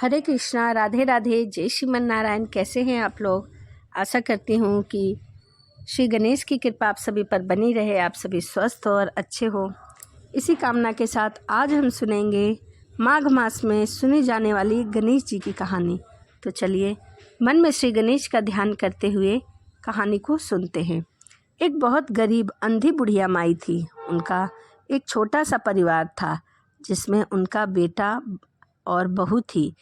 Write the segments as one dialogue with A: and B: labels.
A: हरे कृष्णा, राधे राधे, जय श्रीमन नारायण। कैसे हैं आप लोग? आशा करती हूँ कि श्री गणेश की कृपा आप सभी पर बनी रहे, आप सभी स्वस्थ हो और अच्छे हो। इसी कामना के साथ आज हम सुनेंगे माघ मास में सुनी जाने वाली गणेश जी की कहानी। तो चलिए मन में श्री गणेश का ध्यान करते हुए कहानी को सुनते हैं। एक बहुत गरीब अंधी बुढ़िया माई थी। उनका एक छोटा सा परिवार था जिसमें उनका बेटा और बहू थी।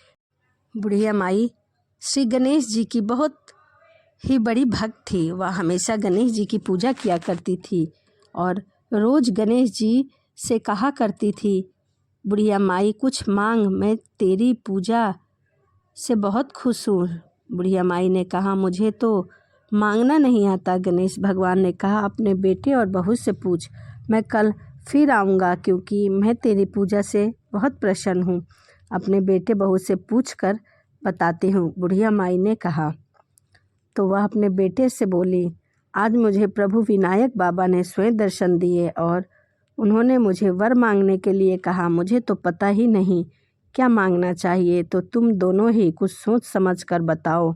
A: बुढ़िया माई श्री गणेश जी की बहुत ही बड़ी भक्त थी। वह हमेशा गणेश जी की पूजा किया करती थी और रोज़ गणेश जी से कहा करती थी, बुढ़िया माई कुछ मांग, मैं तेरी पूजा से बहुत खुश हूँ। बुढ़िया माई ने कहा, मुझे तो मांगना नहीं आता। गणेश भगवान ने कहा, अपने बेटे और बहू से पूछ, मैं कल फिर आऊँगा क्योंकि मैं तेरी पूजा से बहुत प्रसन्न हूँ। अपने बेटे बहू से पूछकर बताती हूँ, बुढ़िया माई ने कहा। तो वह अपने बेटे से बोली, आज मुझे प्रभु विनायक बाबा ने स्वयं दर्शन दिए और उन्होंने मुझे वर मांगने के लिए कहा। मुझे तो पता ही नहीं क्या मांगना चाहिए, तो तुम दोनों ही कुछ सोच समझ कर बताओ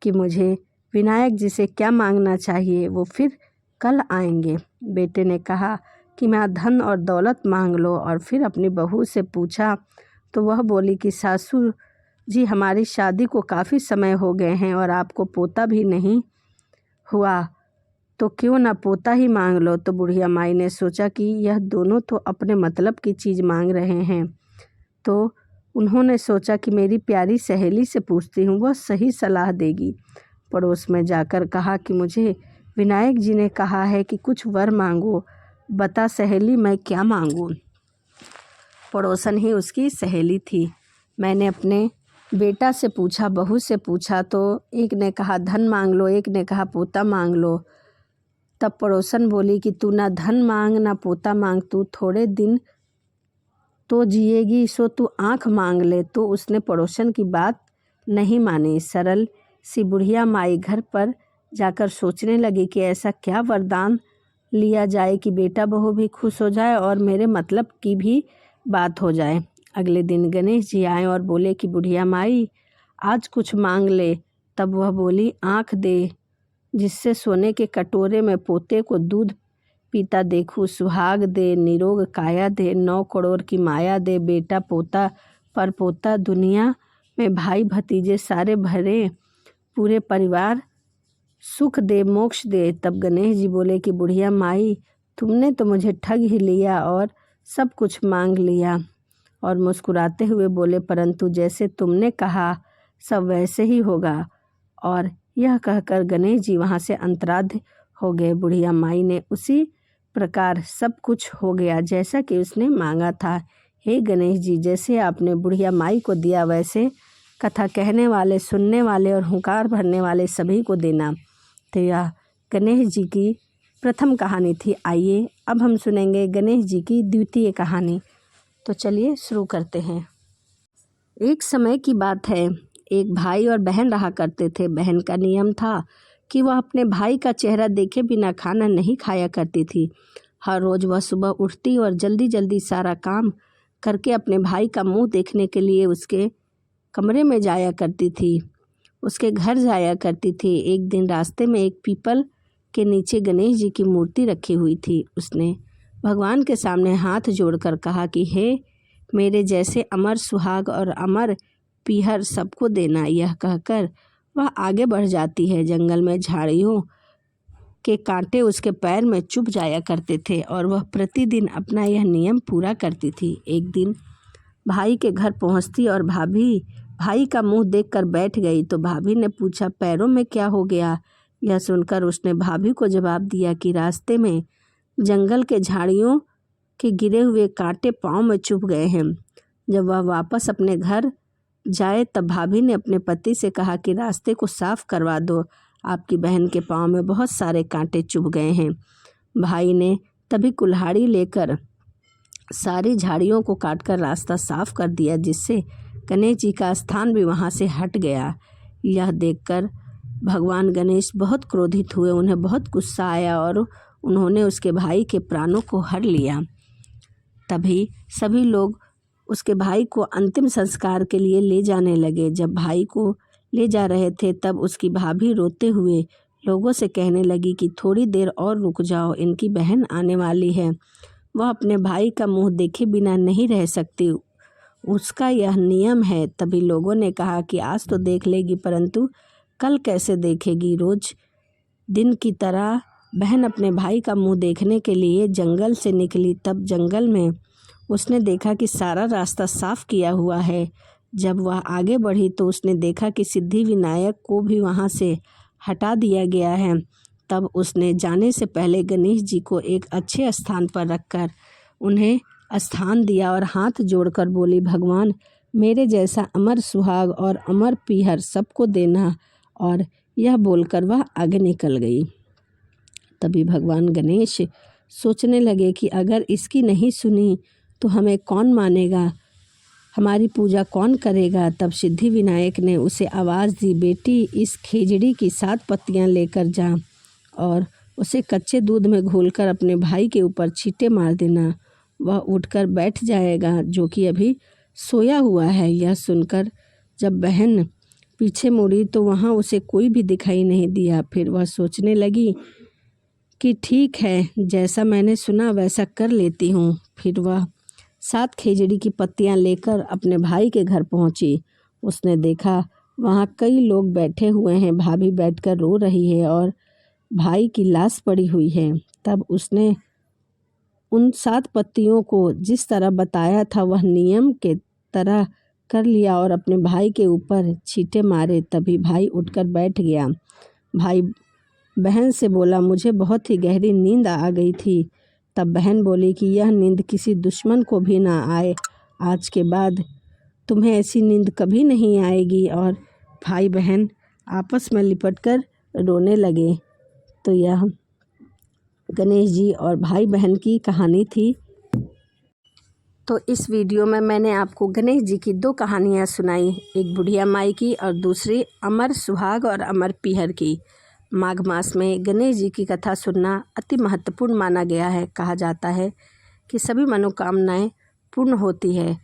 A: कि मुझे विनायक जी से क्या मांगना चाहिए। वो फिर कल आएंगे। बेटे ने कहा कि मैं धन और दौलत मांग लो। और फिर अपनी बहू से पूछा तो वह बोली कि सासू जी, हमारी शादी को काफ़ी समय हो गए हैं और आपको पोता भी नहीं हुआ, तो क्यों ना पोता ही मांग लो। तो बुढ़िया माई ने सोचा कि यह दोनों तो अपने मतलब की चीज़ मांग रहे हैं, तो उन्होंने सोचा कि मेरी प्यारी सहेली से पूछती हूँ, वह सही सलाह देगी। पड़ोस में जाकर कहा कि मुझे विनायक जी ने कहा है कि कुछ वर मांगो, बता सहेली मैं क्या मांगूँ। पड़ोसन ही उसकी सहेली थी। मैंने अपने बेटा से पूछा, बहू से पूछा, तो एक ने कहा धन मांग लो, एक ने कहा पोता मांग लो। तब पड़ोसन बोली कि तू ना धन मांग ना पोता मांग, तू थोड़े दिन तो जिएगी, सो तू आँख मांग ले। तो उसने पड़ोसन की बात नहीं मानी। सरल सी बुढ़िया माई घर पर जाकर सोचने लगी कि ऐसा क्या वरदान लिया जाए कि बेटा बहू भी खुश हो जाए और मेरे मतलब की भी बात हो जाए। अगले दिन गणेश जी आए और बोले कि बुढ़िया माई आज कुछ मांग ले। तब वह बोली, आँख दे जिससे सोने के कटोरे में पोते को दूध पीता देखूं, सुहाग दे, निरोग काया दे, 9 करोड़ की माया दे, बेटा पोता पर पोता, दुनिया में भाई भतीजे सारे भरे, पूरे परिवार सुख दे, मोक्ष दे। तब गणेश जी बोले कि बुढ़िया माई तुमने तो मुझे ठग ही लिया और सब कुछ मांग लिया। और मुस्कुराते हुए बोले, परंतु जैसे तुमने कहा सब वैसे ही होगा। और यह कहकर गणेश जी वहाँ से अंतराध्य हो गए। बुढ़िया माई ने उसी प्रकार सब कुछ हो गया जैसा कि उसने मांगा था। हे गणेश जी, जैसे आपने बुढ़िया माई को दिया वैसे कथा कहने वाले, सुनने वाले और हुंकार भरने वाले सभी को देना। तो यह गणेश जी की प्रथम कहानी थी। आइए अब हम सुनेंगे गणेश जी की द्वितीय कहानी। तो चलिए शुरू करते हैं। एक समय की बात है, एक भाई और बहन रहा करते थे। बहन का नियम था कि वह अपने भाई का चेहरा देखे बिना खाना नहीं खाया करती थी। हर रोज़ वह सुबह उठती और जल्दी जल्दी सारा काम करके अपने भाई का मुंह देखने के लिए उसके कमरे में जाया करती थी, उसके घर जाया करती थी। एक दिन रास्ते में एक पीपल के नीचे गणेश जी की मूर्ति रखी हुई थी। उसने भगवान के सामने हाथ जोड़कर कहा कि हे मेरे जैसे अमर सुहाग और अमर पीहर सबको देना। यह कहकर वह आगे बढ़ जाती है। जंगल में झाड़ियों के कांटे उसके पैर में चुभ जाया करते थे और वह प्रतिदिन अपना यह नियम पूरा करती थी। एक दिन भाई के घर पहुंचती और भाई का मुंह देखकर बैठ गई। तो भाभी ने पूछा, पैरों में क्या हो गया? यह सुनकर उसने भाभी को जवाब दिया कि रास्ते में जंगल के झाड़ियों के गिरे हुए कांटे पाँव में चुभ गए हैं। जब वह वापस अपने घर जाए तब भाभी ने अपने पति से कहा कि रास्ते को साफ करवा दो, आपकी बहन के पाँव में बहुत सारे कांटे चुभ गए हैं। भाई ने तभी कुल्हाड़ी लेकर सारी झाड़ियों को काटकर रास्ता साफ कर दिया, जिससे गणेश जी का स्थान भी वहाँ से हट गया। यह देखकर भगवान गणेश बहुत क्रोधित हुए। उन्हें बहुत गुस्सा आया और उन्होंने उसके भाई के प्राणों को हर लिया। तभी सभी लोग उसके भाई को अंतिम संस्कार के लिए ले जाने लगे। जब भाई को ले जा रहे थे तब उसकी भाभी रोते हुए लोगों से कहने लगी कि थोड़ी देर और रुक जाओ, इनकी बहन आने वाली है। वह अपने भाई का मुंह देखे बिना नहीं रह सकती, उसका यह नियम है। तभी लोगों ने कहा कि आज तो देख लेगी, परंतु कल कैसे देखेगी। रोज दिन की तरह बहन अपने भाई का मुंह देखने के लिए जंगल से निकली। तब जंगल में उसने देखा कि सारा रास्ता साफ किया हुआ है। जब वह आगे बढ़ी तो उसने देखा कि सिद्धिविनायक को भी वहाँ से हटा दिया गया है। तब उसने जाने से पहले गणेश जी को एक अच्छे स्थान पर रखकर उन्हें स्थान दिया और हाथ जोड़कर बोली, भगवान मेरे जैसा अमर सुहाग और अमर पीहर सबको देना। और यह बोलकर वह आगे निकल गई। तभी भगवान गणेश सोचने लगे कि अगर इसकी नहीं सुनी तो हमें कौन मानेगा, हमारी पूजा कौन करेगा। तब सिद्धिविनायक ने उसे आवाज़ दी, बेटी इस खेजड़ी की 7 पत्तियां लेकर जा और उसे कच्चे दूध में घोलकर अपने भाई के ऊपर छींटे मार देना। वह उठकर बैठ जाएगा जो कि अभी सोया हुआ है। यह सुनकर जब बहन पीछे मुड़ी तो वहाँ उसे कोई भी दिखाई नहीं दिया। फिर वह सोचने लगी कि ठीक है, जैसा मैंने सुना वैसा कर लेती हूँ। फिर वह 7 खेजड़ी की पत्तियाँ लेकर अपने भाई के घर पहुँची। उसने देखा वहाँ कई लोग बैठे हुए हैं, भाभी बैठकर रो रही है और भाई की लाश पड़ी हुई है। तब उसने उन 7 पत्तियों को जिस तरह बताया था वह नियम के तरह कर लिया और अपने भाई के ऊपर छींटे मारे। तभी भाई उठकर बैठ गया। भाई बहन से बोला, मुझे बहुत ही गहरी नींद आ गई थी। तब बहन बोली कि यह नींद किसी दुश्मन को भी ना आए, आज के बाद तुम्हें ऐसी नींद कभी नहीं आएगी। और भाई बहन आपस में लिपटकर रोने लगे। तो यह गणेश जी और भाई बहन की कहानी थी। तो इस वीडियो में मैंने आपको गणेश जी की 2 कहानियाँ सुनाई, एक बुढ़िया माई की और दूसरी अमर सुहाग और अमर पीहर की। माघ मास में गणेश जी की कथा सुनना अति महत्वपूर्ण माना गया है। कहा जाता है कि सभी मनोकामनाएं पूर्ण होती है।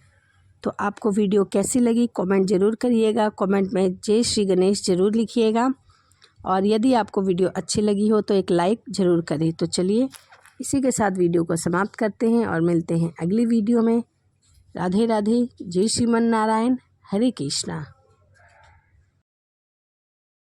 A: तो आपको वीडियो कैसी लगी कमेंट ज़रूर करिएगा। कमेंट में जय श्री गणेश ज़रूर लिखिएगा और यदि आपको वीडियो अच्छी लगी हो तो एक लाइक ज़रूर करें। तो चलिए इसी के साथ वीडियो को समाप्त करते हैं और मिलते हैं अगली वीडियो में। राधे राधे, जय श्रीमन नारायण, हरे कृष्णा।